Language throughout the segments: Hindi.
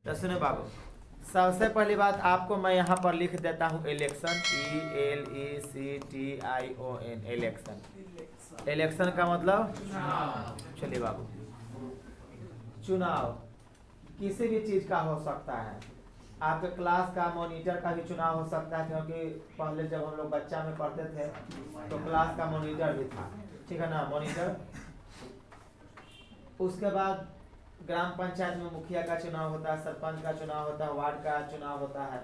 तो सुनो बाबू, सबसे पहली बात आपको मैं यहाँ पर लिख देता हूँ इलेक्शन, ELECTION, इलेक्शन। इलेक्शन का मतलब चलिए बाबू, चुनाव किसी भी चीज का हो सकता है। आपके क्लास का मॉनिटर का भी चुनाव हो सकता है, क्योंकि पहले जब हम लोग बच्चा में पढ़ते थे तो क्लास का मॉनिटर भी था, ठीक है ना, मॉनिटर। उसके बाद ग्राम पंचायत में मुखिया का चुनाव होता है, सरपंच का चुनाव होता है, वार्ड का चुनाव होता है,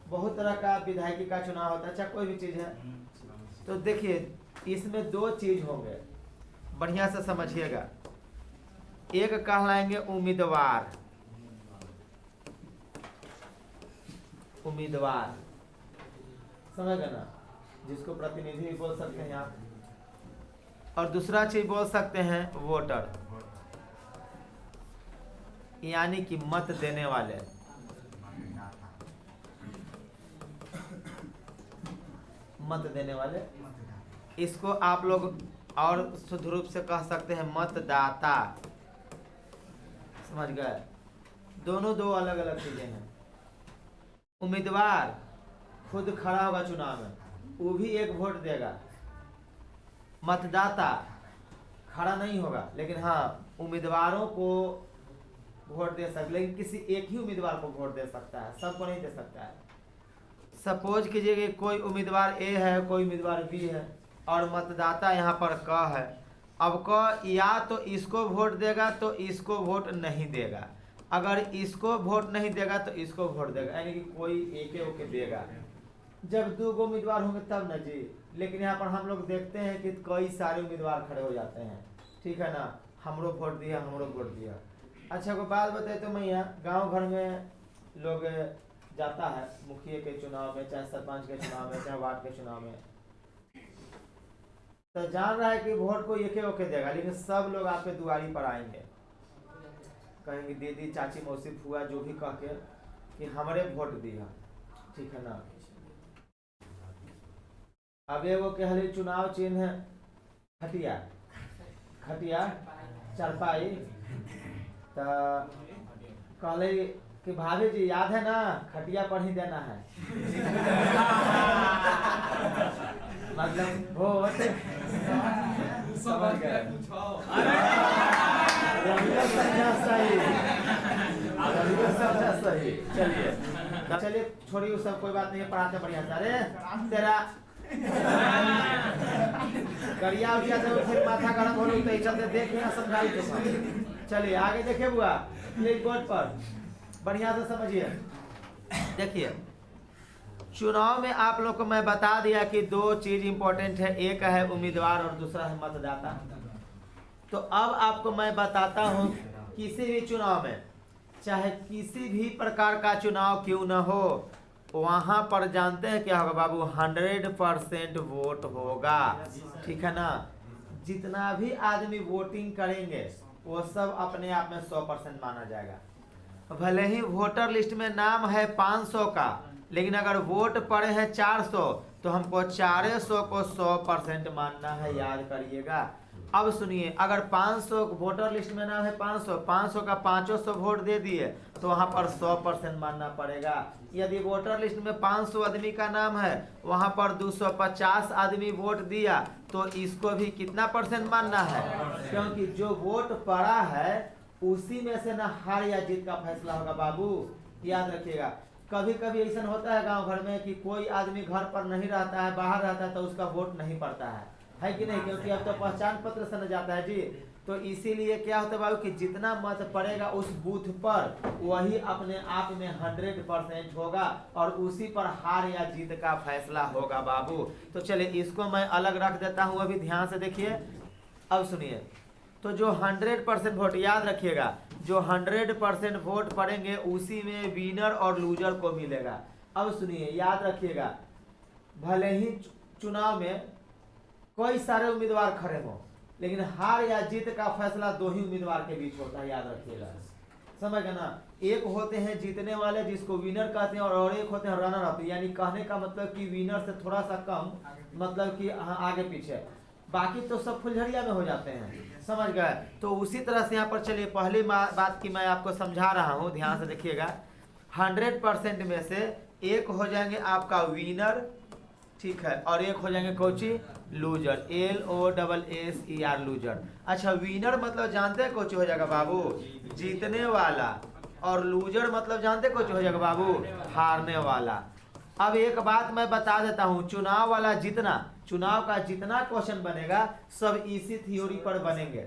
बहुत तरह का विधायकी का चुनाव होता है, चाहे कोई भी चीज है। तो देखिए इसमें दो चीज होंगे, बढ़िया से समझिएगा। एक कहलाएंगे उम्मीदवार, उम्मीदवार समझ गए ना, जिसको प्रतिनिधि भी बोल सकते हैं आप, और दूसरा चीज बोल सकते हैं वोटर, यानी कि मत देने वाले। मत देने वाले, इसको आप लोग और शुद्ध रूप से कह सकते हैं मतदाता। समझ गए, दोनों दो अलग अलग चीजें हैं। उम्मीदवार खुद खड़ा होगा चुनाव में, वो भी एक वोट देगा। मतदाता खड़ा नहीं होगा, लेकिन हाँ उम्मीदवारों को वोट दे सकता, लेकिन किसी एक ही उम्मीदवार को वोट दे सकता है, सबको नहीं दे सकता है। सपोज कीजिए कि कोई उम्मीदवार ए है, कोई उम्मीदवार बी है, और मतदाता यहाँ पर क है। अब क या तो इसको वोट देगा तो इसको वोट नहीं देगा, अगर इसको वोट नहीं देगा तो इसको वोट देगा, यानी कि कोई एक ओके देगा। जब दो उम्मीदवार होंगे तब न जी, लेकिन यहाँ पर हम लोग देखते हैं कि कई सारे उम्मीदवार खड़े हो जाते हैं, ठीक है ना, हमरो वोट दिया, हमरो वोट दिया। अच्छा कोई बात बताए तो मैं यहाँ गाँव घर में लोग जाता है मुखिया के चुनाव में, चाहे सरपंच के चुनाव में, चाहे वार्ड के चुनाव में, तो जान रहा है कि वोट को एक ओके देगा, लेकिन सब लोग आपके दुआरी पर आएंगे, कहेंगे दीदी चाची मौसी फुआ जो भी कह के कि हमारे वोट दिया, ठीक है ना। अब एगो कहले चुनाव चिन्ह है खटिया, खटिया चरपाई, तो कहले कि भाभी जी याद है ना, खटिया पर ही देना है। मतलब वोट समझ गए, सही। चलिए छोड़िए वो सब, कोई बात नहीं है, पढ़ाते बढ़िया से। अरे तेरा गरिया उठिया तो फिर माथा गरम हो रही, तो चलते देखे ना समझाई तो। चलिए आगे देखिए बुआ, प्लीज बोर्ड पर बढ़िया से समझिए। देखिए चुनाव में आप लोग को मैं बता दिया कि दो चीज इंपॉर्टेंट है, एक है उम्मीदवार और दूसरा है मतदाता। तो अब आपको मैं बताता हूं, किसी भी चुनाव में, चाहे किसी भी प्रकार का चुनाव क्यों न हो, वहां पर जानते हैं क्या होगा बाबू, 100% वोट होगा, ठीक है ना। जितना भी आदमी वोटिंग करेंगे वो सब अपने आप में 100% माना जाएगा। भले ही वोटर लिस्ट में नाम है 500 का, लेकिन अगर वोट पड़े हैं 400 तो हमको 400 को 100% मानना है, याद करिएगा। अब सुनिए, अगर 500 वोटर लिस्ट में नाम है 500 का 500 वोट दे दिए तो वहां पर 100% मानना पड़ेगा। यदि वोटर लिस्ट में 500 आदमी का नाम है, वहां पर 250 आदमी वोट दिया, तो इसको भी कितना परसेंट मानना है, क्योंकि जो वोट पड़ा है उसी में से ना हार या जीत का फैसला होगा बाबू, याद रखिएगा। कभी कभी ऐसा होता है गांव घर में कि कोई आदमी घर पर नहीं रहता है, बाहर रहता है, तो उसका वोट नहीं पड़ता है कि नहीं, क्योंकि अब तो पहचान पत्र से न जाता है जी। तो इसीलिए क्या होता है बाबू कि जितना मत पड़ेगा उस बूथ पर, वही अपने आप में 100% होगा, और उसी पर हार या जीत का फैसला होगा बाबू। तो चलिए इसको मैं अलग रख देता हूँ, अभी ध्यान से देखिए। अब सुनिए, तो जो 100% वोट, याद रखिएगा, जो 100% वोट पड़ेंगे उसी में विनर और लूजर को मिलेगा। अब सुनिए, याद रखिएगा, भले ही चुनाव में कई सारे उम्मीदवार खड़े हों, लेकिन हार या जीत का फैसला दो ही उम्मीदवार के बीच होता है, याद रखिएगा, समझ गए ना। एक होते हैं जीतने वाले जिसको विनर कहते हैं, और एक होते हैं रनर अप, यानी कहने का मतलब कि विनर से थोड़ा सा कम, मतलब कि आगे पीछे। बाकी तो सब फुलझड़िया में हो जाते हैं, समझ गए। तो उसी तरह से यहाँ पर चलिए पहली बात की मैं आपको समझा रहा हूँ, ध्यान से देखिएगा। 100% में से एक हो जाएंगे आपका विनर, ठीक है, और एक हो जाएंगे कोची लूजर, LOSSER लूजर। अच्छा, विनर मतलब जानते हैं कोची हो जाएगा बाबू, जीतने वाला, और लूजर मतलब जानते कोची हो जाएगा बाबू, हारने वाला। अब एक बात मैं बता देता हूँ, चुनाव का जितना क्वेश्चन बनेगा सब इसी थ्योरी पर बनेंगे।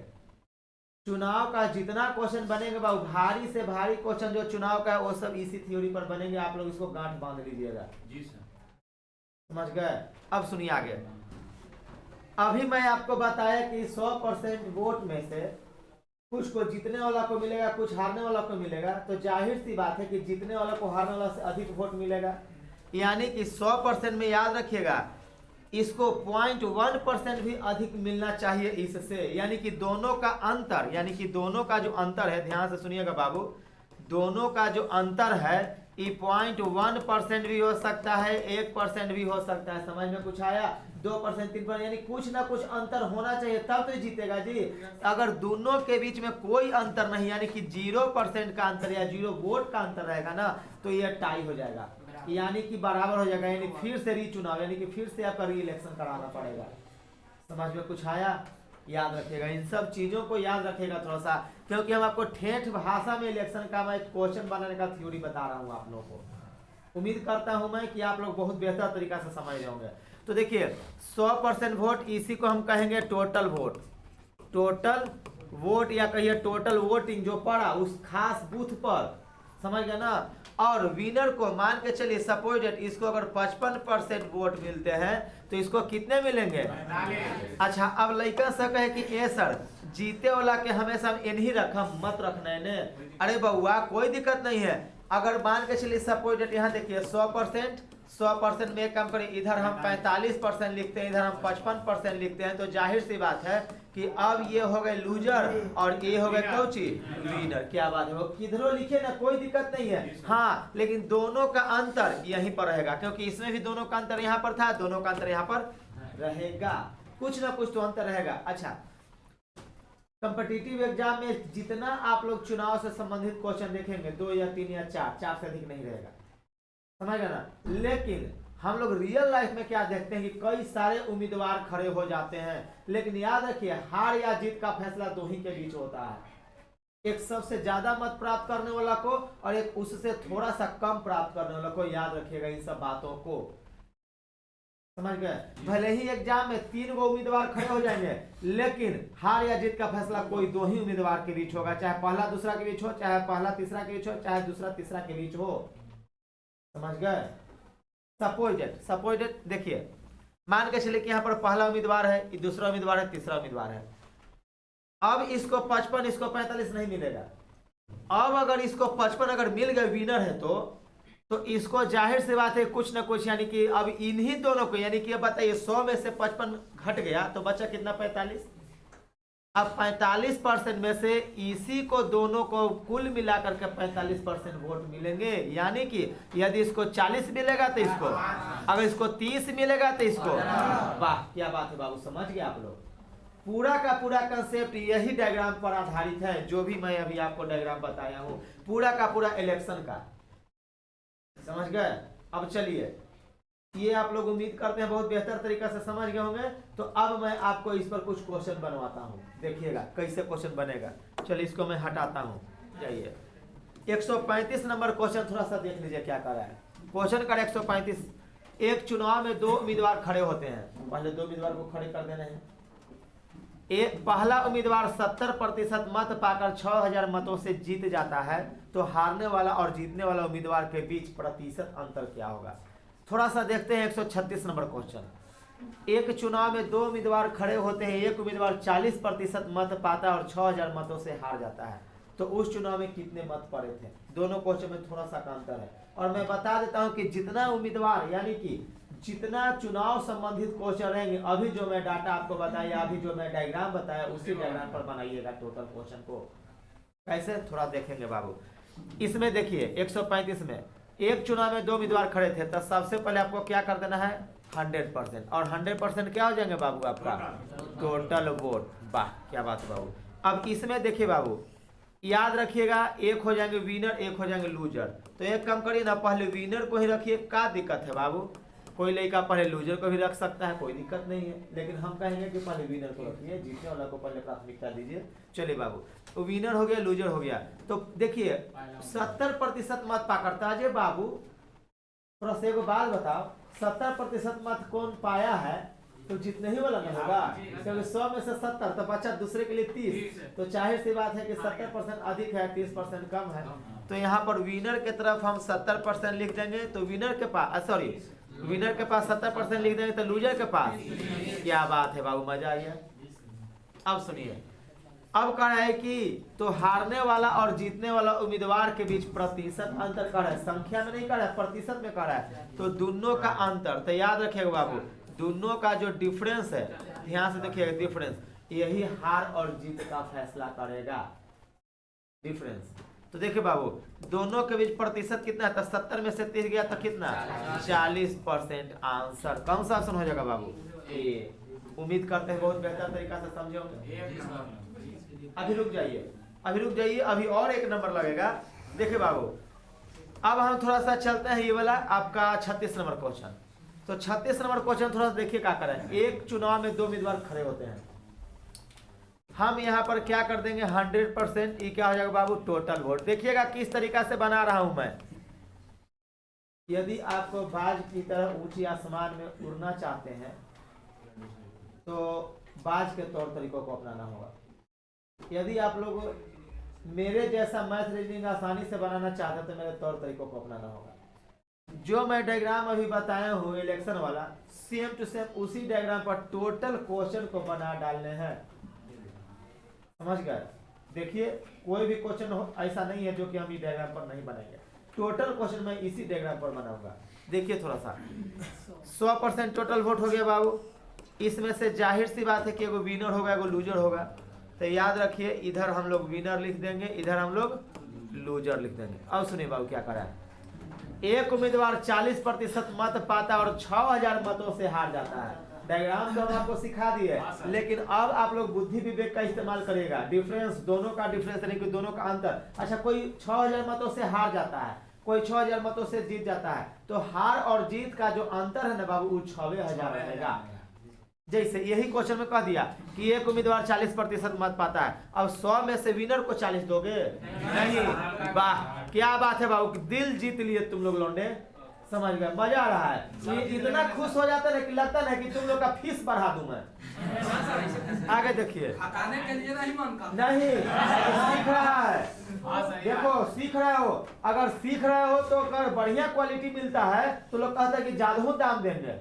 चुनाव का जितना क्वेश्चन बनेगा बाबू, भारी से भारी क्वेश्चन जो चुनाव का है वो सब इसी थ्योरी पर बनेंगे। आप लोग इसको गांठ बांध लीजिएगा, जी सर, समझ गए। अब सुनिए आगे। अभी मैं आपको बताया कि 100% वोट में से कुछ को जीतने वाला को मिलेगा, कुछ हारने वाला को मिलेगा। तो जाहिर सी बात है कि जीतने वाला को हारने वाला से अधिक वोट मिलेगा। यानी कि 100% में याद रखिएगा, इसको 0.1% भी अधिक मिलना चाहिए इससे। यानी कि दोनों का अंतर, यानी कि दोनों का जो अंतर है, ध्यान से सुनिएगा बाबू, दोनों का जो अंतर है ये 0.1% भी हो सकता है, 1% भी हो सकता है। समझ में कुछ आया? 2%, 3%, यानी कुछ ना कुछ अंतर होना चाहिए तब तो जीतेगा जी। अगर दोनों के बीच में कोई अंतर नहीं, यानी कि 0% का अंतर या 0 वोट का अंतर रहेगा ना, तो ये टाई हो जाएगा, यानी कि बराबर हो जाएगा। यानी फिर से रीचुनाव, यानी कि फिर से आपका री इलेक्शन कराना पड़ेगा। समझ में कुछ आया? याद रखिएगा, इन सब चीजों को याद रखिएगा थोड़ा सा, क्योंकि हम आपको ठेठ भाषा में इलेक्शन का मैं क्वेश्चन बनाने का थ्योरी बता रहा हूँ आप लोगों को। उम्मीद करता हूं मैं कि आप लोग बहुत बेहतर तरीका से समझ रहे होंगे। तो देखिए 100% वोट, इसी को हम कहेंगे टोटल वोट। टोटल वोट या कहिए टोटल वोटिंग जो पड़ा उस खास बूथ पर, समझ गए ना। और विनर को मान के चलिए सपोज डेट, इसको अगर 55% वोट मिलते हैं तो इसको कितने मिलेंगे? अच्छा, अब लड़का से कहे कि ए सर जीते वाला के हमेशा हम इन्हीं रखम मत रखना है ने। अरे बउआ कोई दिक्कत नहीं है। अगर मान के चलिए सपोज डेट यहाँ देखिए 100% में एक काम करें, इधर हम 45% लिखते हैं, इधर हम 55% लिखते हैं। तो जाहिर सी बात है कि अब ये हो गए लूजर और ये हो गए कौची विनर। क्या बात है, वो किधरों लिखे ना, कोई दिक्कत नहीं है। हाँ, लेकिन दोनों का अंतर यहीं पर रहेगा, क्योंकि इसमें भी दोनों का अंतर यहाँ पर था, दोनों का अंतर यहाँ पर रहेगा, कुछ ना कुछ तो अंतर रहेगा। अच्छा, कॉम्पिटिटिव एग्जाम में जितना आप लोग चुनाव से संबंधित क्वेश्चन देखेंगे 2 या 3 या 4 से अधिक नहीं रहेगा, समझ गए ना। लेकिन हम लोग रियल लाइफ में क्या देखते हैं कि कई सारे उम्मीदवार खड़े हो जाते हैं, लेकिन याद रखिए हार या जीत का फैसला दो ही के बीच होता है। एक सबसे ज्यादा मत प्राप्त करने वाला को और एक उससे थोड़ा सा कम प्राप्त करने वाला को। याद रखिएगा इन सब बातों को, समझ गए। भले ही एग्जाम में 3 गो उम्मीदवार खड़े हो जाएंगे, लेकिन हार या जीत का फैसला कोई 2 ही उम्मीदवार के बीच होगा, चाहे पहला दूसरा के बीच हो, चाहे पहला तीसरा के बीच हो, चाहे दूसरा तीसरा के बीच हो, समझ गए। सपोज डेट देखिए, मान के चलिए कि यहाँ पर पहला उम्मीदवार है, दूसरा उम्मीदवार है, तीसरा उम्मीदवार है। अब इसको 55, इसको 45 नहीं मिलेगा। अब अगर इसको 55 अगर मिल गए विनर है तो इसको जाहिर सी बात है कुछ ना कुछ, यानी कि अब इन्हीं दोनों को, यानी कि अब बताइए 100 में से 55 घट गया तो बचा कितना? 45। अब 45% में से इसी को दोनों को कुल मिलाकर के 45% वोट मिलेंगे। यानी कि यदि इसको 40 मिलेगा तो इसको, अगर इसको 30 मिलेगा तो इसको। वाह क्या बात है बाबू, समझ गए आप लोग। पूरा का पूरा कंसेप्ट यही डायग्राम पर आधारित है, जो भी मैं अभी आपको डायग्राम बताया हूँ, पूरा का पूरा इलेक्शन का, समझ गए। अब चलिए, ये आप लोग उम्मीद करते हैं बहुत बेहतर तरीका से समझ गए होंगे। तो अब मैं आपको इस पर कुछ क्वेश्चन बनवाता हूँ, देखिएगा कैसे क्वेश्चन बनेगा। चलिए इसको मैं हटाता हूँ, जाइए 135 नंबर क्वेश्चन थोड़ा सा देख लीजिए क्या कर रहा है। क्वेश्चन कर 135, एक चुनाव में 2 उम्मीदवार खड़े होते हैं। पहले 2 उम्मीदवार को खड़े कर देना है। एक पहला उम्मीदवार 70% मत पाकर 6000 मतों से जीत जाता है, तो हारने वाला और जीतने वाला उम्मीदवार के बीच प्रतिशत अंतर क्या होगा? थोड़ा सा देखते हैं 136 नंबर क्वेश्चन। एक चुनाव में 2 उम्मीदवार खड़े होते हैं, एक उम्मीदवार 40% मत पाता है और 6000 मतों से हार जाता है, तो उस चुनाव में कितने मत पड़े थे? दोनों क्वेश्चन में थोड़ा सा का अंतर है। और मैं बता देता हूं कि जितना उम्मीदवार, यानी कि जितना चुनाव संबंधित क्वेश्चन रहेंगे, अभी जो मैं डाटा आपको बताया, अभी जो मैं डायग्राम बताया, उसी डायग्राम पर बनाइएगा टोटल क्वेश्चन को। कैसे, थोड़ा देखेंगे बाबू। इसमें देखिए 135 में एक चुनाव में 2 उम्मीदवार खड़े थे, तो सबसे पहले आपको क्या कर देना है, 100%। और 100% क्या हो जाएंगे बाबू आपका टोटल वोट। वाह क्या बात है बाबू। अब इसमें देखिए बाबू, याद रखिएगा, एक हो जाएंगे विनर, एक हो जाएंगे लूजर। तो एक काम करिए ना, पहले विनर को ही रखिए। क्या दिक्कत है बाबू, कोई लड़का पहले लूजर को भी रख सकता है, कोई दिक्कत नहीं है, लेकिन हम कहेंगे कि पहले विनर को रखिए, जीतने वाला को पहले प्राथमिकता दीजिए। चलिए बाबू, तो विनर हो गया, लूजर हो गया। तो देखिए 70% मत पाकड़ता है बाबू। थोड़ा सा एक बात बताओ, 70% मत कौन पाया है तो जितने ही वाला नहीं होगा, क्योंकि 100 में से 70 तो बचा दूसरे के लिए 30। तो जाहिर सी बात है कि 70% अधिक है, 30% कम है। तो यहाँ पर विनर के तरफ हम 70% लिख देंगे, तो विनर के पास सॉरी विनर के पास 70% लिख देंगे, तो लूजर के पास। क्या बात है बाबू, मजा आ गया। अब सुनिए, अब कह रहा है कि तो हारने वाला और जीतने वाला उम्मीदवार के बीच प्रतिशत अंतर कर रहा है, संख्या में नहीं कर रहा है, प्रतिशत में कर रहा है। तो दोनों का अंतर, तो याद रखिएगा बाबू, दोनों का जो डिफरेंस है, ध्यान से देखिएगा डिफरेंस, यही हार और जीत का फैसला करेगा, डिफरेंस। तो देखिए बाबू, दोनों के बीच प्रतिशत कितना है, तो 70 में से 30 गया तो कितना 40% आंसर। कौन सा ऑप्शन हो जाएगा बाबू, ए। उम्मीद करते हैं बहुत बेहतर तरीका से समझे होंगे। अभी रुक जाइए, अभी रुक जाइए, अभी और एक नंबर लगेगा। देखिए बाबू, अब हम थोड़ा सा चलते हैं, ये वाला आपका 36 नंबर क्वेश्चन। तो 36 नंबर क्वेश्चन थोड़ा सा देखिए क्या करें। एक चुनाव में 2 उम्मीदवार खड़े होते हैं, हम यहाँ पर क्या कर देंगे 100%, ये क्या हो जाएगा बाबू टोटल वोट। देखिएगा किस तरीका से बना रहा हूं मैं। यदि आपको बाज की तरह ऊंची आसमान में उड़ना चाहते हैं तो बाज के तौर तरीकों को अपनाना होगा। यदि आप लोग मेरे जैसा मैथ रीजनिंग आसानी से बनाना चाहते हैं तो मेरे तौर तरीकों को अपनाना होगा। जो मैं डायग्राम अभी बताया हूँ इलेक्शन वाला, सेम टू सेम उसी डायग्राम पर टोटल क्वेश्चन को बना डालने हैं। समझ गए। देखिए कोई भी क्वेश्चन ऐसा नहीं है जो कि हम इस डायग्राम पर नहीं बनाएंगे, टोटल क्वेश्चन मैं इसी डायग्राम पर बनाऊंगा। देखिए थोड़ा सा 100% टोटल वोट हो गया बाबू। इसमें से जाहिर सी बात है कि एगो विनर होगा, एगो लूजर होगा। तो याद रखिए, इधर हम लोग विनर लिख देंगे, इधर हम लोग लूजर लिख देंगे। अब सुनिए बाबू क्या करा है। एक उम्मीदवार 40% मत पाता और 6000 मतों से हार जाता है। डायग्राम तो हम आपको सिखा दिए, लेकिन अब आप लोग बुद्धि विवेक का इस्तेमाल करिएगा। डिफरेंस, दोनों का डिफरेंस यानी कि दोनों का अंतर। अच्छा, कोई 6000 मतों से हार जाता है, कोई 6000 मतों से जीत जाता है, तो हार और जीत का जो अंतर है ना बाबू, वो 6000 रहेगा। जैसे यही क्वेश्चन में कह दिया कि एक उम्मीदवार 40% मत पाता है, अब 100 में से विनर को 40 दोगे? नहीं। वाह क्या बात है बाबू, दिल जीत लिए तुम लोग लौंडे। समझ गए, मजा आ रहा है। ये इतना खुश हो जाता है कि लगता है कि तुम लोग का फीस बढ़ा दूं मैं। आगे देखिए, नहीं सीख रहा है, देखो सीख रहे हो। अगर सीख रहे हो तो अगर बढ़िया क्वालिटी मिलता है तो लोग कहते हैं कि ज्यादा दाम देंगे।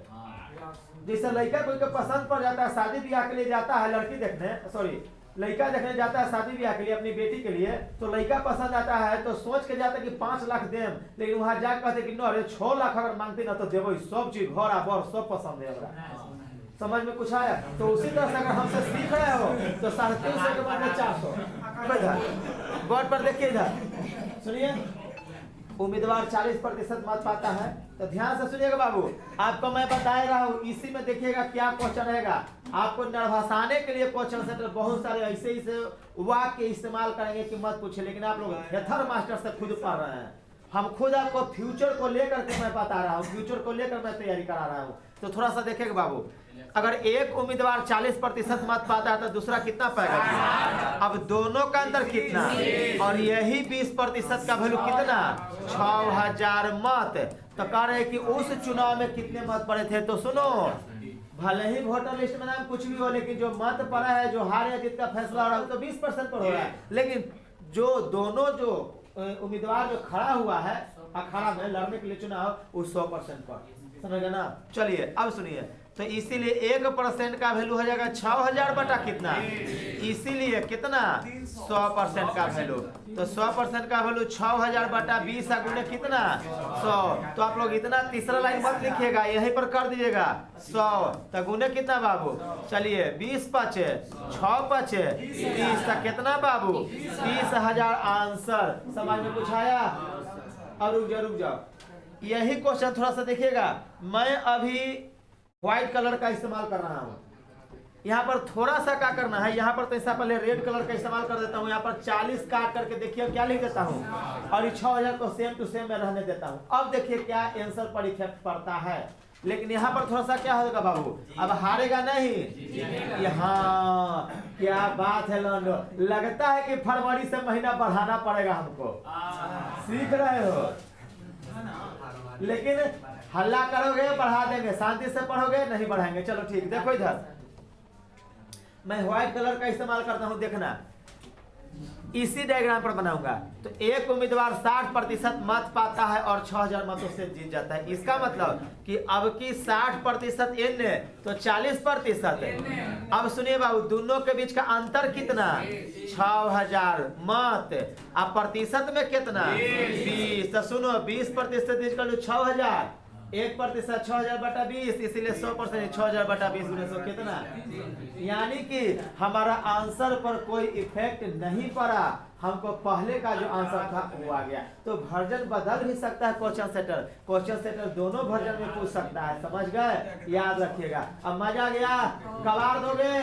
जैसे लड़का कोई को पसंद पड़ जाता है, शादी ब्याह के लिए जाता है लड़की देखने, सॉरी लड़का देखने जाता है शादी ब्याह के लिए अपनी बेटी के लिए, तो लड़का पसंद आता है तो सोच के जाता है कि 5 लाख देम, लेकिन वहां जा कहते कि अरे 6 लाख अगर मांगते ना तो देवो, सब चीज घर आबर सब पसंद है हमरा। समझ में कुछ आया? तो उसी तरह से अगर हमसे सीख रहे हो तो 350 के बदले 400। बोर्ड पर देखिए, इधर सुनिए, उम्मीदवार 40% मत पाता है। तो ध्यान से सुनिएगा बाबू, आपको मैं बता रहा हूँ, इसी में देखिएगा क्या क्वेश्चन रहेगा। आपको नरभसाने के लिए क्वेश्चन सेंटर बहुत सारे ऐसे वाक्य इस्तेमाल करेंगे कि मत पूछे, लेकिन आप लोग थेथर मास्टर से खुद पढ़ रहे हैं। हम खुद आपको फ्यूचर को लेकर के मैं बता रहा हूँ, फ्यूचर को लेकर मैं तैयारी करा रहा हूँ। तो थोड़ा सा देखिएगा बाबू, अगर एक उम्मीदवार 40% मत पाता है तो दूसरा कितना पाएगा? अब दोनों का अंतर कितना, और यही 20% का वैल्यू कितना 6000 मत। तो कह रहे कि उस चुनाव में कितने मत पड़े थे। तो सुनो, भले ही वोटर लिस्ट में नाम कुछ भी हो, लेकिन जो मत पड़ा है, जो हार या जीत का फैसला हो रहा है तो 20% पर हो रहा है। लेकिन जो दोनों जो उम्मीदवार जो खड़ा हुआ है अखाड़ा में लड़ने के लिए चुनाव, वो 100% पर। समझ गए ना? चलिए अब सुनिए, तो इसीलिए 1% का वैल्यू हो जाएगा 6000 बटा कितना, इसीलिए कितना 100% का वैल्यू। तो 100% का वैल्यू 6000 बटा 20 गुणे कितना 100। तो आप लोग इतना तीसरा लाइन मत लिखिएगा, यहीं पर कर दीजिएगा 100। तो गुणे कितना बाबू, चलिए 20 5 6 5 30 तक कितना बाबू 30000 आंसर। समझ में कुछ आया? और रुक जाओ, यही क्वेश्चन थोड़ा सा देखिएगा। मैं अभी व्हाइट कलर का इस्तेमाल कर रहा हूँ। यहाँ पर थोड़ा सा क्या करना है, यहाँ पर तो ऐसा पहले रेड कलर का इस्तेमाल कर देता हूँ। यहाँ पर 40 काट करके देखिए क्या लिख देता हूँ और ये 6000 को सेम टू सेम में रहने देता हूँ। अब देखिए क्या आंसर पर इफेक्ट पड़ता है, लेकिन यहाँ पर थोड़ा सा क्या होगा बाबू, अब हारेगा नहीं। यहाँ क्या बात है लंडो, लगता है कि फरवरी से महीना बढ़ाना पड़ेगा हमको। सीख रहे हो, लेकिन हल्ला करोगे बढ़ा देंगे, शांति से पढ़ोगे नहीं बढ़ाएंगे। चलो ठीक, देखो इधर मैं व्हाइट कलर का इस्तेमाल करता हूं, देखना इसी डायग्राम पर बनाऊंगा। तो एक उम्मीदवार 60% मत पाता है और 6000 मतों से जीत जाता है। इसका मतलब कि अब की 60% एन तो 40% है। अब सुनिए बाबू, दोनों के बीच का अंतर कितना, 6000 मत। अब प्रतिशत में कितना, 20। तो सुनो 20% कर लो 6000, 1% 6000/20, इसीलिए 100% 6000/20 कितना, यानी कि हमारा आंसर पर कोई इफेक्ट नहीं पड़ा। हमको पहले का जो आंसर था वो आ गया। तो वर्जन बदल भी सकता है क्वेश्चन सेटर दोनों वर्जन में पूछ सकता है। समझ गए, याद रखिएगा। अब मजा आ गया, कबाड़ दोगे।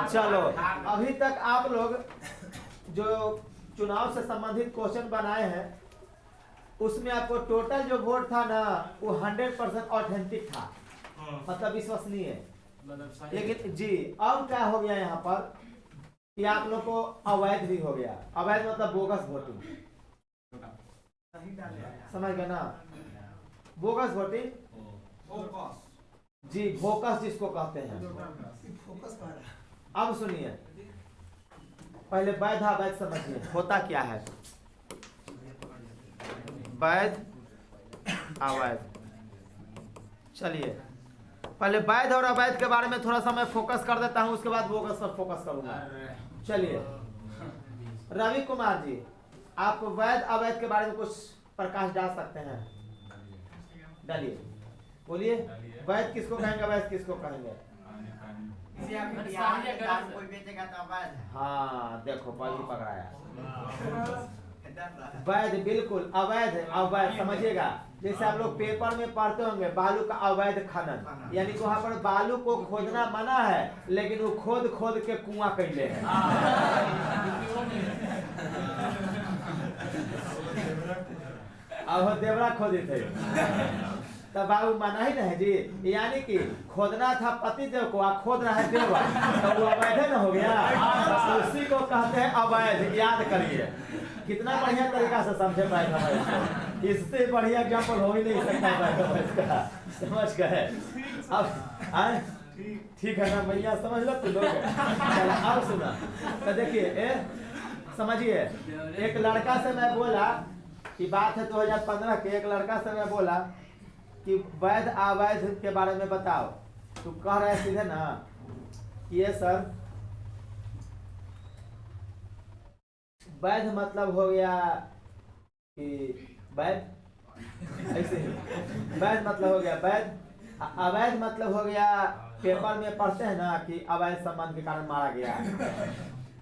चलो अभी तक आप लोग जो चुनाव से संबंधित क्वेश्चन बनाए हैं उसमें आपको टोटल जो वोट था ना वो 100% ऑथेंटिक था, मतलब विश्वसनीय। लेकिन जी अब क्या हो गया यहाँ पर कि आप लोग को अवैध भी हो गया। अवैध मतलब बोगस वोटिंग, समझ गए ना, बोगस वोटिंग जी, बोकस जिसको कहते हैं। अब सुनिए, पहले वैध अवैध समझिए होता क्या है। वैध अवैध, चलिए पहले वैध और अवैध के बारे में थोड़ा सा मैं फोकस कर देता हूं, उसके बाद बोगस पर फोकस करूंगा। चलिए रवि कुमार जी, आप वैध अवैध के बारे में कुछ प्रकाश डाल सकते हैं, डालिए, बोलिए। वैध किसको कहेंगे, अवैध किसको कहेंगे? कोई बेचेगा तो अवैध। हाँ देखो पहले पकड़ाया। वैध बिल्कुल, अवैध अवैध समझिएगा। जैसे आप लोग पेपर में पढ़ते होंगे बालू का अवैध खनन, यानी कि वहां पर बालू को खोदना मना है लेकिन वो खोद खोद के कुआं कैले है। अब देवरा खोदी थे तब बाबू मना ही नहीं जी, यानी कि खोदना था पति देव को, खोद रहा है देवा, तो वो अवैध न हो गया। तो उसी को कहते हैं अवैध। याद करिए, कितना बढ़िया तरीका से समझे पाए, इससे बढ़िया एग्जाम्पल हो ही नहीं सकता। समझ गए? अब ठीक है ना भैया, समझ लो तुम लोग। अब सुना तो देखिए, समझिए, एक लड़का से मैं बोला कि बात है 2015 के, एक लड़का से मैं बोला कि वैध अवैध के बारे में बताओ। तू कह रहा है सीधे ना कि ये सर वैध मतलब हो गया कि वैध, ऐसे ही वैध मतलब हो गया वैध, अवैध मतलब हो गया पेपर में पढ़ते हैं ना कि अवैध संबंध के कारण मारा गया।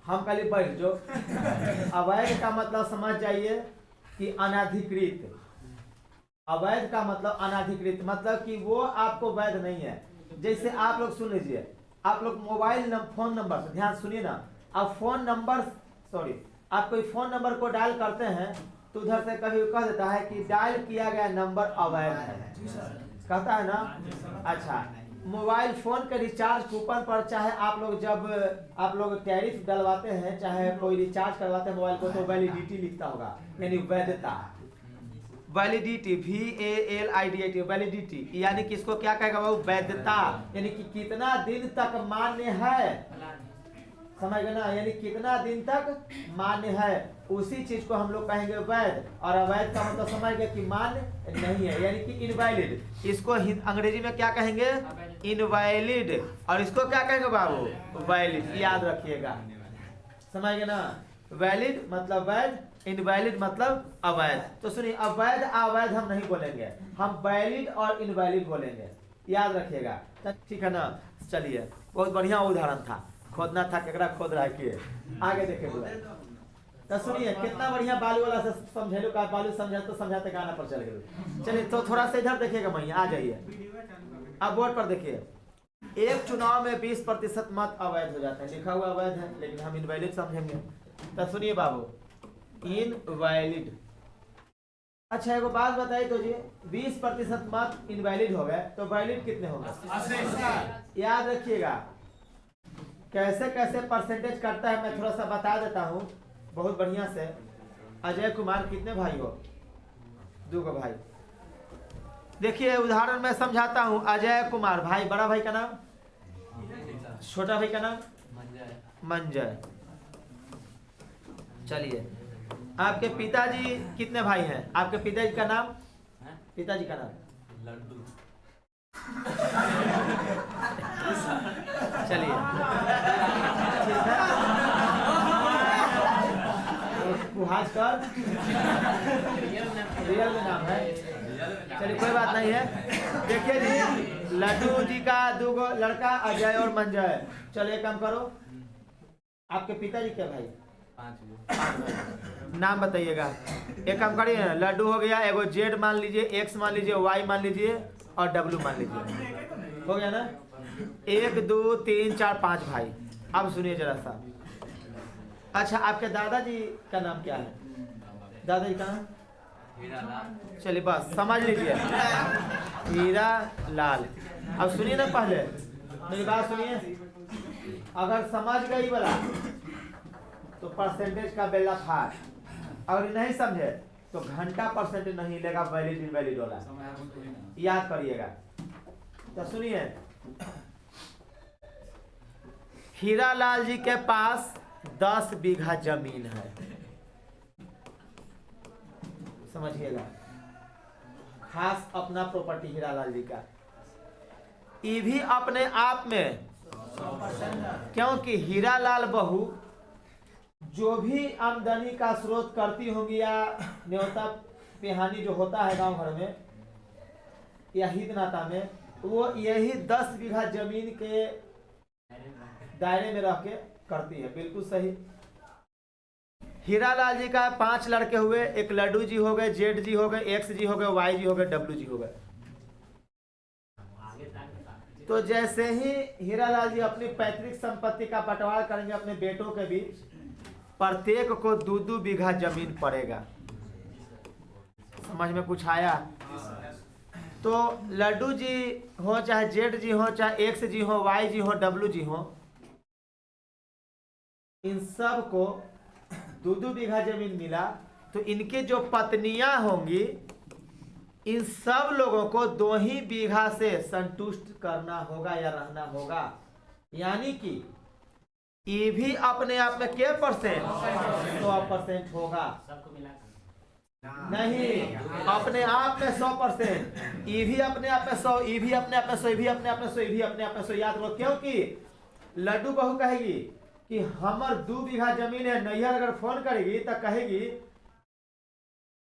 हम कल बैठ जो अवैध का मतलब समझ जाइए कि अनधिकृत। अवैध का मतलब अनधिकृत, मतलब कि वो आपको वैध नहीं है। जैसे आप लोग सुन लीजिए, आप लोग मोबाइल फोन नंबर से ध्यान सुनिए ना, आप फोन नंबर आप कोई फोन नंबर को डायल करते हैं तो उधर से कभी कह देता है कि डायल किया गया नंबर अवैध है, कहता है ना। अच्छा, मोबाइल फोन के रिचार्ज कूपन पर चाहे आप लोग जब आप लोग टैरिफ डलवाते हैं, चाहे कोई रिचार्ज करवाते हैं मोबाइल को, तो वैलिडिटी लिखता होगा, यानी वैधता। वैलिडिटी, VALIDIT, वैलिडिटी यानी कि इसको क्या कहेगा वो, वैधता, यानी कि कितना दिन तक मान्य है। समझ गए ना, यानी कितना दिन तक मान्य है, उसी चीज को हम लोग कहेंगे वैध। और अवैध का मतलब समझ गए कि मान्य नहीं है, यानी कि इनवैलिड। इसको अंग्रेजी में क्या कहेंगे, इनवैलिड। और इसको क्या कहेंगे बाबू, वैलिड। याद रखिएगा, समझ गए ना। वैलिड मतलब वैध, इनवैलिड मतलब अवैध। तो सुनिए, अवैध अवैध हम नहीं बोलेंगे, हम वैलिड और इनवैलिड बोलेंगे। याद रखिएगा, ठीक है ना। चलिए, बहुत बढ़िया उदाहरण था, खोदना था, केकरा खोद रहा है किए। आगे देखे तो सुनिए कितना बढ़िया बालू वाला से समझेलू का बालू समझाते समझाते गाना पर चल गए। चलिए तो थोड़ा सा इधर देखिएगा भैया, आ जाइए अब बोर्ड पर देखिए। एक चुनाव में 20% मत अवैध हो जाता है, लिखा हुआ अवैध है लेकिन हम इनवैलिड समझेंगे। तो सुनिए बाबू, इनवैलिड। अच्छा एगो बात बताइए तो जी, 20% मत इनवैलिड हो गए तो वैलिड कितने होंगे? याद रखिएगा कैसे कैसे परसेंटेज करता है मैं थोड़ा सा बता देता हूँ बहुत बढ़िया से। अजय कुमार कितने भाई हो? 2 भाई। देखिए उदाहरण मैं समझाता हूँ। अजय कुमार भाई, बड़ा भाई का नाम, छोटा भाई का नाम मंजय। चलिए आपके पिताजी कितने भाई हैं? आपके पिताजी का नाम, पिताजी का नाम लड्डू। चलिए ठीक है, कर रियल में नाम है। चलिए कोई बात नहीं है। देखिए जी लड्डू जी का 2 लड़का अजय और मंजय। चलिए काम करो, आपके पिताजी क्या भाई? 5 नाम बताइएगा। एक काम करिए, लड्डू हो गया, एगो जेड मान लीजिए, एक्स मान लीजिए, वाई मान लीजिए और डब्लू मान लीजिए। हो गया ना? 1 2 3 4 5 भाई। अब सुनिए जरा सा। अच्छा आपके दादाजी का नाम क्या है? दादाजी का नाम चलिए बस समझ लीजिए, हीरा लाल। अब सुनिए ना, पहले मेरी बात सुनिए। अगर समझ गई वाला तो परसेंटेज का बेला फार, अगर नहीं समझे तो घंटा परसेंटेज नहीं लेगा वैलिड इनवैलिड वाला, याद करिएगा। तो सुनिए, हीरा लाल जी के पास 10 बीघा जमीन है, समझिएगा, खास अपना प्रॉपर्टी हीरा लाल जी का। ये भी अपने आप में, क्योंकि हीरा लाल बहू जो भी आमदनी का स्रोत करती होंगी या न्योता पिहानी जो होता है गांव घर में या हित नाता में, वो यही 10 बीघा जमीन के दायरे में रह के करती है। बिल्कुल सही। हीरा लाल जी का 5 लड़के हुए, एक लड्डू जी हो गए, जेड जी हो गए, एक्स जी हो गए, वाई जी हो गए, डब्लू जी हो गए। तो जैसे ही हीरा लाल जी अपनी पैतृक संपत्ति का बंटवारा करेंगे अपने बेटों के बीच, प्रत्येक को 2-2 बीघा जमीन पड़ेगा। समझ में कुछ आया? तो लड्डू जी हो चाहे जेड जी हो चाहे एक्स जी हो, वाई जी हो, डब्लू जी हो, इन सब को 2-2 बीघा जमीन मिला। तो इनके जो पत्नियां होंगी, इन सब लोगों को 2 ही बीघा से संतुष्ट करना होगा या रहना होगा। यानी कि ये भी अपने आप में क्या परसेंट? 100% होगा। नहीं, अपने आप में 100%। ये भी अपने आप में 100, ये भी अपने आप में 100, ये भी अपने आप में 100, ये भी अपने आप में 100। याद रखो, क्योंकि लड्डू बहू कहेगी कि हमर 2 बीघा जमीन है, नैहर अगर फोन करेगी तो कहेगी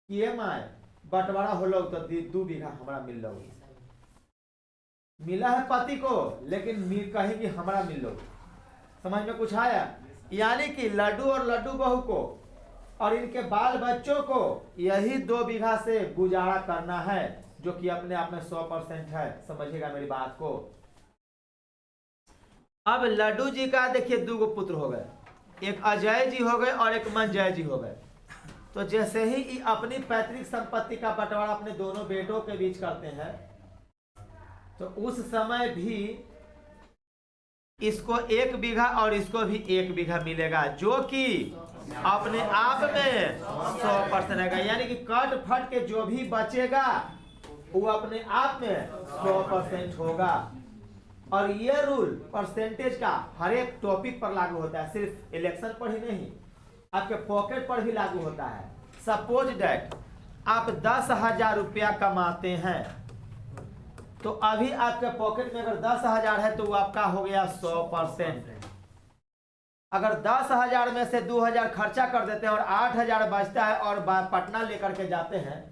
कि ये माय बंटवारा हो लो तो 2 बीघा हमारा मिल लो। मिला है पति को, लेकिन कहेगी हमारा मिल लो। समझ में कुछ आया? यानी कि लड्डू और लड्डू बहू को और इनके बाल बच्चों को यही 2 बीघा से गुजारा करना है, जो कि अपने आप में 100% है। समझिएगा मेरी बात को। अब लड्डू जी का देखिए 2 पुत्र हो गए, एक अजय जी हो गए और एक मंजय जी हो गए। तो जैसे ही अपनी पैतृक संपत्ति का बंटवारा अपने दोनों बेटों के बीच करते हैं, तो उस समय भी इसको 1 बीघा और इसको भी 1 बीघा मिलेगा, जो कि अपने आप में 100% रहेगा। यानी कि कट फट के जो भी बचेगा वो अपने आप में 100% होगा। और ये रूल परसेंटेज का हर एक टॉपिक पर लागू होता है, सिर्फ इलेक्शन पर ही नहीं, आपके पॉकेट पर भी लागू होता है। सपोज दैट आप 10,000 रुपया कमाते हैं, तो अभी आपके पॉकेट में अगर 10,000 है तो वो आपका हो गया 100%। अगर 10,000 में से 2,000 खर्चा कर देते हैं और 8,000 बचता है और पटना लेकर के जाते हैं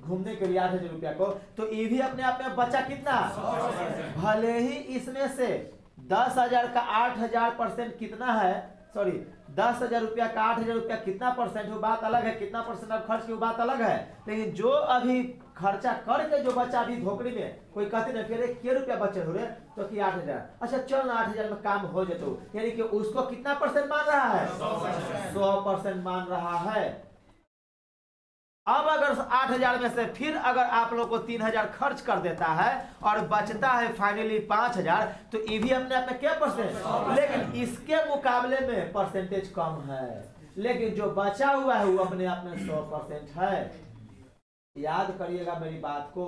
घूमने के लिए 8,000 रुपया को, तो ये भी अपने आप में बचा कितना? भले ही इसमें से 10,000 का 8,000% कितना है, सॉरी 10,000 रुपया का 8,000 रुपया कितना परसेंट वो बात अलग है, कितना परसेंट आप खर्च की वो बात अलग है। लेकिन जो अभी खर्चा करके जो बच्चा अभी धोखड़ी में कोई कहते ना कि के रुपया बचे हो रहे तो कि 8,000, अच्छा चल ना 8,000 में काम हो जाते, यानी कि उसको कितना परसेंट मान रहा है, 100% मान रहा है। अब अगर 8,000 में से फिर अगर आप लोग को 3,000 खर्च कर देता है और बचता है फाइनली 5,000, तो ये भी अपने आप में क्या परसेंट, लेकिन इसके मुकाबले में परसेंटेज कम है, लेकिन जो बचा हुआ है वो अपने आप में 100% है। याद करिएगा मेरी बात को,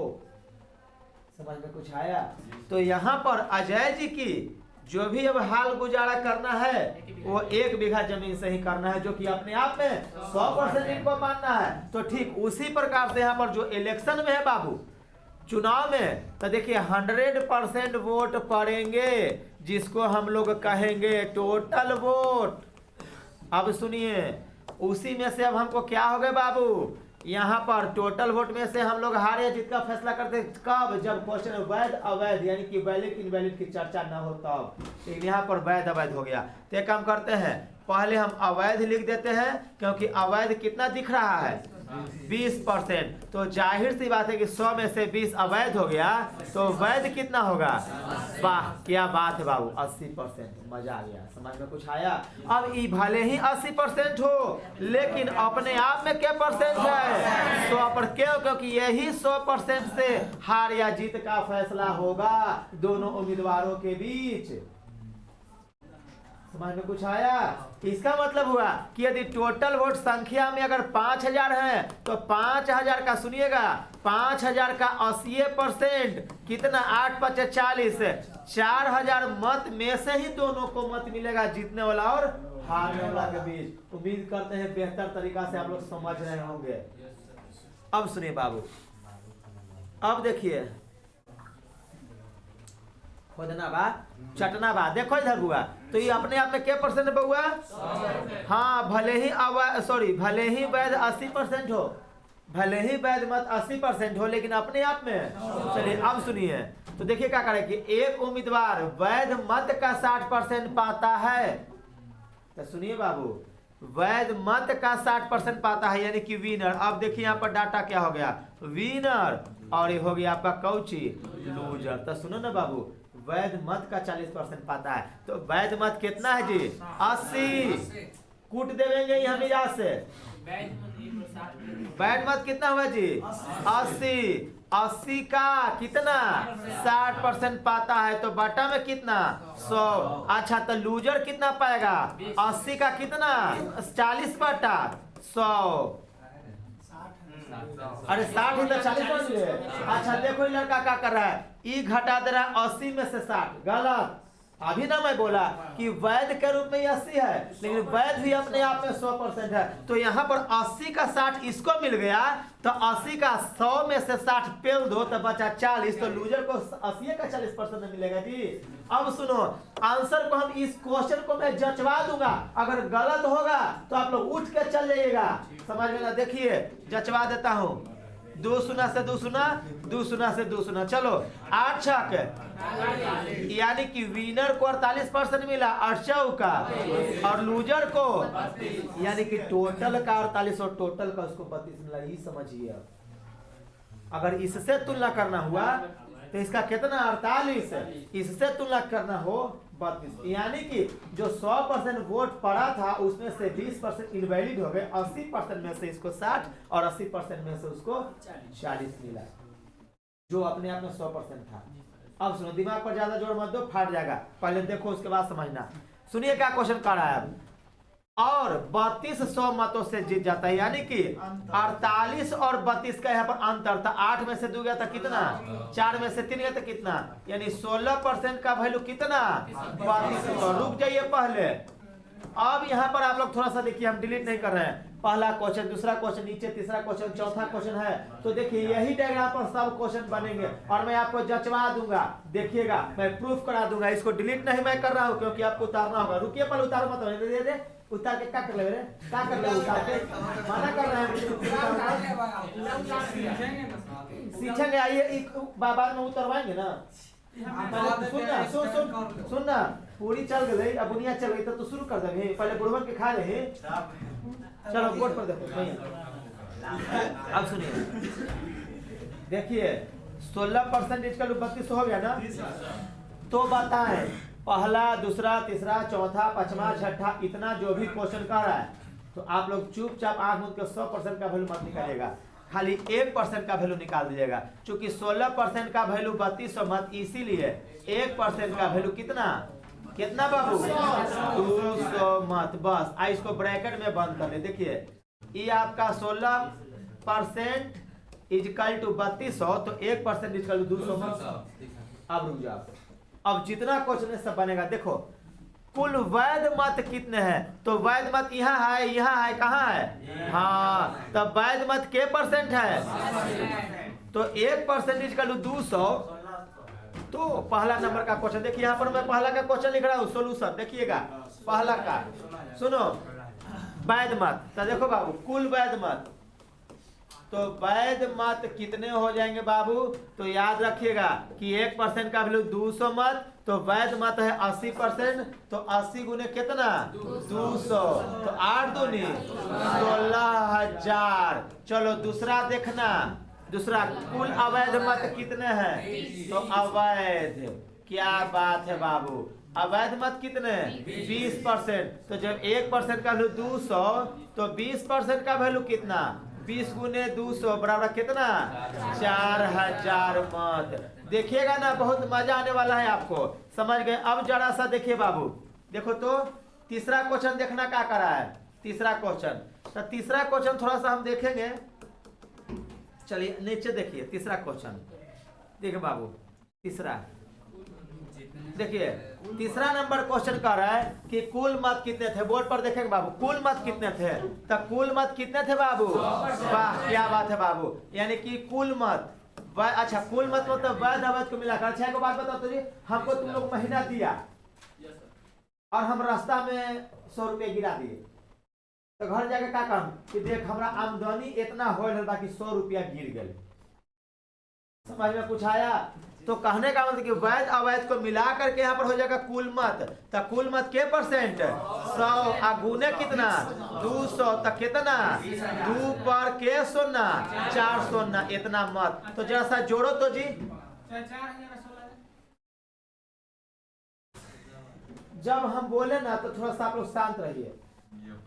समझ में कुछ आया। तो यहाँ पर अजय जी की जो भी अब हाल गुजारा करना है वो 1 बीघा जमीन से ही करना है, जो कि अपने आप में 100% इनको मानना है। तो ठीक उसी प्रकार से यहाँ पर जो इलेक्शन में है बाबू, चुनाव में, तो देखिए 100% वोट पड़ेंगे, जिसको हम लोग कहेंगे टोटल वोट। अब सुनिए, उसी में से अब हमको क्या हो गए बाबू, यहाँ पर टोटल वोट में से हम लोग हार या जीत का फैसला करते कब, जब क्वेश्चन वैध अवैध यानी कि वैलिड इनवैलिड की चर्चा ना हो तब। लेकिन यहाँ पर वैध अवैध हो गया, तो एक काम करते हैं, पहले हम अवैध लिख देते हैं, क्योंकि अवैध कितना दिख रहा है 20%, तो जाहिर सी बात है कि 100 में से 20 अवैध हो गया, तो वैध कितना होगा, वाह क्या बात है बाबू 80%। मजा आ गया, समझ में कुछ आया। अब ये भले ही 80% हो, लेकिन अपने आप में क्या परसेंट है, 100 पर क्यों, क्योंकि यही 100% से हार या जीत का फैसला होगा दोनों उम्मीदवारों के बीच। समझ में कुछ आया। इसका मतलब हुआ कि यदि टोटल वोट संख्या में अगर 5,000 है, तो 5,000 का सुनिएगा 5,000 का 80% कितना, 8 × 5 = 40, 4,000 मत में से ही दोनों को मत मिलेगा, जीतने वाला और हारने वाला के बीच। उम्मीद करते हैं बेहतर तरीका से आप लोग समझ रहे होंगे। अब सुनिए बाबू, अब देखिए खोदना बा चटना बा, देखो इधर बुआ, तो ये अपने आप में क्या परसेंट है बुआ, हाँ भले ही वैध 80% हो, भले ही वैध मत 80% हो, लेकिन अपने आप में। चलिए अब सुनिए, तो देखिए क्या करें कि एक उम्मीदवार वैध मत का 60% पाता है, तो सुनिए बाबू वैध मत का 60% पाता है, यानी कि विनर। अब देखिए यहाँ पर डाटा क्या हो गया, विनर, और ये हो गया आपका कौची, लूजर। तो सुनो ना बाबू, वैध मत का 40% पाता है, तो वैध मत कितना है जी, 80, कूट देंगे हम यहाँ से, वैध मत कितना हुआ जी 80 का कितना 60% पाता है, तो बटा में कितना 100। अच्छा तो लूजर कितना पाएगा, 80 का कितना 40 बटा 100, अरे 60 ही तो 40 बन गए। अच्छा देखो लड़का क्या कर रहा है, ई घटा दे रहा है 80 में से 60, गलत। अभी ना मैं बोला कि वैध के रूप में 80 है, लेकिन वैध भी अपने आप में 100% है। तो यहाँ पर 80 का 60 इसको मिल गया, तो 80 का 100 में से 60 पेल दो तो बचा 40, तो लूजर को 80 का 40% मिलेगा जी। अब सुनो, आंसर को हम इस क्वेश्चन को मैं जचवा दूंगा, अगर गलत होगा तो आप लोग उठ के चल जाइएगा, समझ में ना। देखिए जचवा देता हूँ, 2 शून्य से 2 शून्य, 2 शून्य से 2 शून्य, चलो 8 छक, यानी कि विनर को 48% मिला 8 चौका, और लूजर को यानी कि टोटल का 48 और टोटल का उसको 32 मिला। ये समझिए, अगर इससे तुलना करना हुआ तो इसका कितना 48, इससे तुलना करना हो 32, यानी कि जो 100% वोट पड़ा था उसमें से 20% इनवैलिड हो गए, 80% में से इसको 60 और 80% में से उसको 40 मिला, जो अपने आप में 100% था। अब सुनो, दिमाग पर ज्यादा जोर मत दो, फाट जाएगा, पहले देखो उसके बाद समझना। सुनिए क्या क्वेश्चन कर रहा है, और 3200 मतों से जीत जाता है, यानी कि 48 और 32 का यहाँ पर अंतर था, 8 में से 2 गया था कितना, 4 में से 3 गया था कितना, यानी 16% का वैल्यू कितना 3200। रुक जाइए पहले, अब यहाँ पर आप लोग थोड़ा सा देखिए, हम डिलीट नहीं कर रहे हैं, पहला क्वेश्चन, दूसरा क्वेश्चन नीचे, तीसरा क्वेश्चन, चौथा क्वेश्चन है, तो देखिए यही डायग्राम पर सब क्वेश्चन बनेंगे और मैं आपको जचवा दूंगा, देखिएगा मैं प्रूफ करा दूंगा। इसको डिलीट नहीं मैं कर रहा हूँ क्योंकि आपको उतारना होगा। रुकिए पहले, उतारो मत, दे उतार के क्या कर ले रे, क्या कर ले, उतार के मना कर रहे हैं, सीखेंगे, आइए बाद में उतरवाएंगे ना, सुन ना, पूरी चल गई अब बुनिया चल गई तो शुरू कर देंगे। पहले बुढ़वन के खा रहे। चलो बोर्ड पर देखो। अब सुनिए, देखिए 16% इसका 32 हो गया ना, तो बताएं पहला, दूसरा, तीसरा, चौथा, पांचवा, छठा, इतना जो भी क्वेश्चन कर रहा है तो आप लोग चुपचाप आंख मूंद के 100% का वैल्यू मत निकालिएगा, खाली 1% का वैल्यू निकाल दीजिएगा। क्योंकि 16% का वैल्यू 3200 मत, इसीलिए 1% का वैल्यू कितना बाबू 200 मत, बस। इसको ब्रैकेट में बंद कर ले। देखिए ये आपका 16% इजकल टू 3200, तो 1% इजकल टू 200 मत। अब रुक जाओ, अब जितना क्वेश्चन सब बनेगा देखो, कुल वैध मत कितने हैं, तो वैध मत यहाँ है, कहाँ है? हाँ, तब वैध मत के परसेंट है, तो 1% इजकल टू 200। तो पहला नंबर का क्वेश्चन देखिए, यहाँ पर मैं पहला का क्वेश्चन लिख रहा हूँ, सोल्यूशन देखिएगा। पहला का सुनो, वैध मत, तो देखो बाबू कुल वैध मत, तो वैध मत कितने हो जाएंगे बाबू? तो याद रखिएगा कि 1% का वैल्यू 200 मत, तो वैध मत है 80%, तो 80 गुने कितना 200, तो 8 दूनी 16,000। चलो दूसरा देखना, दूसरा कुल अवैध मत कितने हैं? तो अवैध, क्या बात है बाबू, अवैध मत कितने 20%, तो जब 1% का वैल्यू 200, तो 20% का वैल्यू कितना 20 गुने 200 बराबर कितना 4000 मत। देखिएगा ना, बहुत मजा आने वाला है आपको, समझ गए? अब जरा सा देखिए बाबू, देखो तो तीसरा क्वेश्चन देखना क्या करा है। तीसरा क्वेश्चन, तो तीसरा क्वेश्चन थोड़ा सा हम देखेंगे। चलिए नीचे देखिए तीसरा क्वेश्चन, देखिए बाबू तीसरा, देखिए तीसरा नंबर क्वेश्चन कर रहा है कि कुल मत कितने थे। बोर्ड पर देखेंगे बाबू, कुल मत कितने थे, तो कुल मत कितने थे बाबू? वाह क्या बात है बाबू, यानी कि कुल मत, अच्छा कुल मत मतलब वैध अवैध को मिलाकर। अच्छा एक बात बताओ तो जी, हमको तुम लोग महीना दिया और हम रास्ता में 100 रुपये गिरा दिए, तो घर जाके क्या काम कि देख हमारा आमदनी इतना हो कि 100 रुपया गिर गए। समझ में कुछ आया? तो कहने का मतलब कि वैध अवैध को मिला करके यहाँ पर हो जाएगा कुल मत, तो कुल मत के परसेंट 100 गुने कितना 200, तो कितना 2 पर के 0 400 इतना मत। तो जरा सा जोड़ो तो जी, जब हम बोले ना तो थोड़ा सा आप लोग शांत रहिए,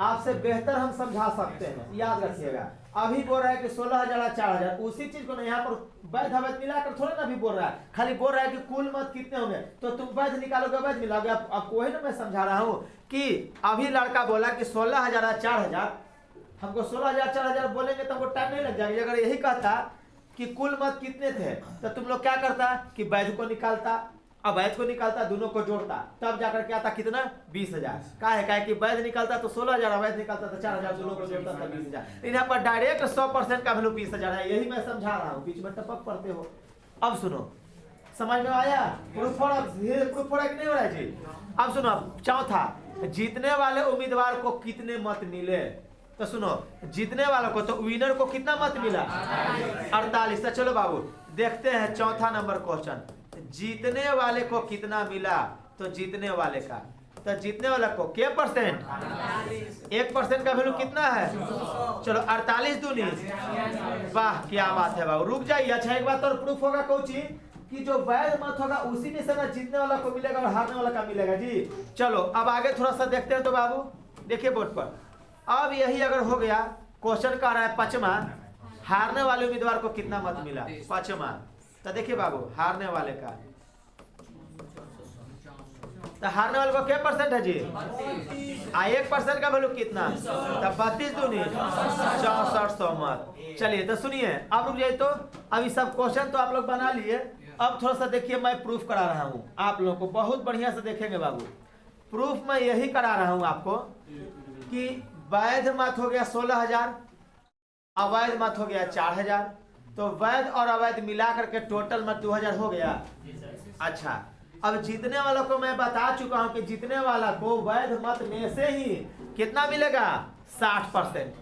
आपसे बेहतर हम समझा सकते हैं, याद रखिएगा। अभी बोल रहा है कि 16,000 और 4,000, उसी चीज को ना यहाँ पर वैध अवैध मिलाकर थोड़ा ना भी बोल रहा है, खाली बोल रहा है कि कुल मत कितने होंगे, तो तुम वैध निकालोगे वैध मिलाओगे। आपको वही ना मैं समझा रहा हूँ कि अभी लड़का बोला कि 16,000 और 4,000, हमको 16,000 4,000 बोलेंगे तो हमको टाइम नहीं लग जाएगा। अगर यही कहता कि कुल मत कितने थे, तो तुम लोग क्या करता कि वैध को निकालता, अवैध को निकालता, दोनों को जोड़ता, तब जाकर क्या था कितना 20,000। का है कि वैध निकालता तो 16,000, अवैध निकालता तो 4,000, दोनों को जोड़ता था 20,000। यहाँ पर डायरेक्ट 100% का वैल्यू 20,000 है, यही मैं समझा रहा हूँ, बीच में टपक पड़ते हो। अब सुनो, समझ में आया? प्रूफ हो रहा कि नहीं हो रहा है जी? अब सुनो, चौथा, जीतने वाले उम्मीदवार को कितने मत मिले? तो सुनो, जीतने वालों को तो विनर को कितना मत मिला 48। तो चलो बाबू देखते हैं चौथा नंबर क्वेश्चन, जीतने वाले को कितना मिला? तो जीतने वाले का, तो जीतने वाले को के परसेंट 1% का वैल्यू कितना है? चलो 48 दूनी, वाह क्या बात है बाबू। रुक जाइए, अच्छा एक बात और प्रूफ होगा कोची कि जो वैध मत होगा उसी में से ना जीतने वाला को मिलेगा और हारने वाला का मिलेगा जी। चलो अब आगे थोड़ा सा देखते हैं। तो बाबू देखिए बोर्ड पर, अब यही अगर हो गया, क्वेश्चन का रहा है पांचवा, हारने वाले उम्मीदवार को कितना मत मिला? पांचवा, तो देखिए बाबू हारने वाले का, तो हारने वाले को क्या परसेंट है जी? 1% का वैल्यू कितना? तो 32 दूनी 6400 मत। चलिए तो सुनिए, अब रुक जाइए। तो अभी सब क्वेश्चन तो आप लोग बना लिए, अब थोड़ा सा देखिए, मैं प्रूफ करा रहा हूँ आप लोगों को, बहुत बढ़िया से देखेंगे बाबू। प्रूफ मैं यही करा रहा हूँ आपको कि वैध मत हो गया 16,000, अवैध मत हो गया 4,000, तो वैध और अवैध मिला करके टोटल मत 2,000 हो गया। अच्छा, अब जीतने वालों को मैं बता चुका हूं कि जीतने वाला को वैध मत में से ही कितना मिलेगा 60%।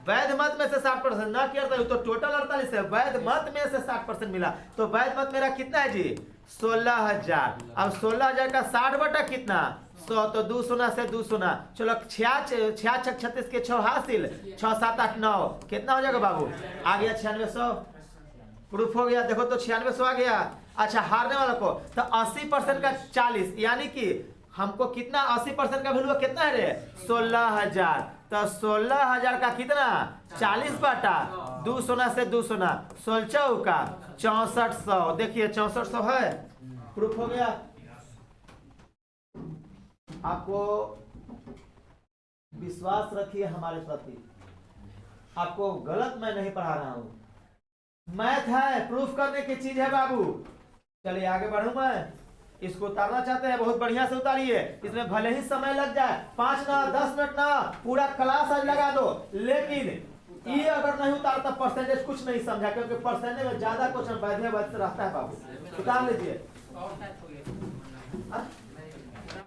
वैध मत में से 60% ना किया तो टोटल 48 है, वैध मत में से 60% मिला, तो वैध मत मेरा कितना है जी 16,000। अब 16,000 का 60 बटा कितना 100, तो 2 शून्य से 2 शून्य, चलो 66 36 के 6 हासिल, 6 7 8 9 कितना हो जाएगा बाबू, आ गया 9600, प्रूफ हो गया। देखो तो 9600 आ गया। अच्छा हारने वाला को तो 80% का 40, यानी कि हमको कितना 80% का वैल्यू कितना है रे 16,000, तो 16,000 का कितना 40 बटा 2 शून्य से 2 शून्य, 16 चौका 6400, देखिए 6400 है, प्रूफ हो गया। आपको विश्वास रखिए हमारे प्रति, आपको गलत मैं नहीं पढ़ा रहा हूं, मैथ है, प्रूफ करने की चीज है बाबू। चलिए आगे बढ़ूं, मैं इसको उतारना चाहते हैं, बहुत बढ़िया से उतारिए, इसमें भले ही समय लग जाए 5 ना 10 मिनट ना, पूरा क्लास आज लगा दो, लेकिन ये अगर नहीं उतारता परसेंटेज कुछ नहीं समझा, क्योंकि परसेंटेज में ज्यादा क्वेश्चन वैध से रहता है बाबू। उतार लीजिए।